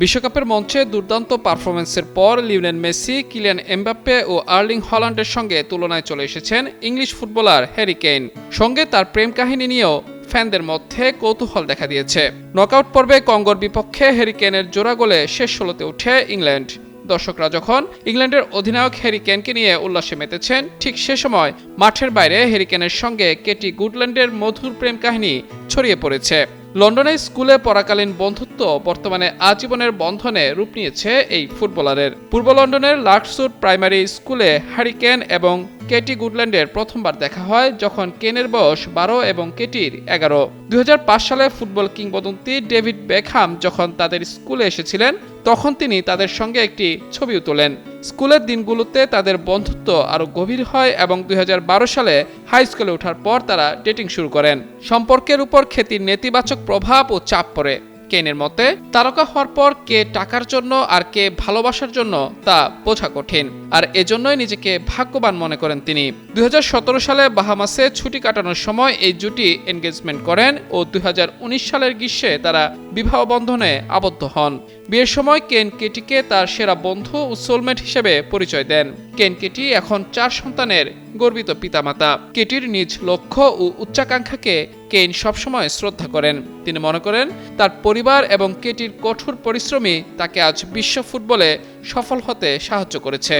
বিশ্বকাপের মঞ্চে দুর্দান্ত পারফরম্যান্সের পর লিওনেল মেসি, কিলিয়ান এমবাপ্পে ও আর্লিং হল্যান্ডের সঙ্গে তুলনায় চলে এসেছেন ইংলিশ ফুটবলার হ্যারি কেইন। সঙ্গে তার প্রেম কাহিনী নিয়েও ফ্যানদের মধ্যে কৌতূহল দেখা দিয়েছে। নকআউট পর্বে কঙ্গোর বিপক্ষে হ্যারি কেইনের জোড়া গোলে শেষ ১৬তে ওঠে ইংল্যান্ড। দর্শকরা যখন ইংল্যান্ডের অধিনায়ক হ্যারি কেইনকে নিয়ে উল্লাসে মেতেছেন, ঠিক সে সময় মাঠের বাইরে হ্যারি কেইনের সঙ্গে কেটি গুডল্যান্ডের মধুর প্রেম কাহিনী ছড়িয়ে পড়েছে। লন্ডনে স্কুলে পড়াকালীন বন্ধুত্ব বর্তমানে আজীবনের বন্ধনে রূপ নিয়েছে এই ফুটবলারের। পূর্ব লন্ডনের লার্কসুড প্রাইমারি স্কুলে হ্যারি কেইন এবং কেটি গুডল্যান্ডের প্রথমবার দেখা হয় যখন কেনের বয়স ১২ এবং কেটির ১১। ২০০৫ সালে ফুটবল কিংবদন্তি ডেভিড বেকহাম যখন তাদের স্কুলে এসেছিলেন, তখন তিনি তাদের সঙ্গে একটি ছবিও তোলেন। স্কুলের দিনগুলোতে তাদের বন্ধুত্ব আরও গভীর হয় এবং ২০১২ সালে হাই স্কুলে ওঠার পর তারা ডেটিং শুরু করেন। সম্পর্কের উপর খ্যাতির নেতিবাচক প্রভাব ও চাপ পড়ে। কেইনের মতে, তারকা হওয়ার পর কে টাকার জন্য আর কে ভালোবাসার জন্য তা বোঝা কঠিন, আর এজন্যই নিজেকে ভাগ্যবান মনে করেন তিনি। ২০১৭ সালে বাহামাসে ছুটি কাটানোর সময় এই জুটি এনগেজমেন্ট করেন ও ২০১৯ সালের গ্রীষ্মে তারা বিবাহ বন্ধনে আবদ্ধ হন। বিয়ের সময় কেইন কেটিকে তার সেরা বন্ধু ও সোলমেট হিসেবে পরিচয় দেন। কেইন কেটি এখন ৪ সন্তানের গর্বিত পিতামাতা। কেটির নিজ লক্ষ্য ও উচ্চাকাঙ্ক্ষাকে কেইন সবসময় শ্রদ্ধা করেন। তিনি মনে করেন তার পরিবার এবং কেটির কঠোর পরিশ্রমই তাকে আজ বিশ্ব ফুটবলে সফল হতে সাহায্য করেছে।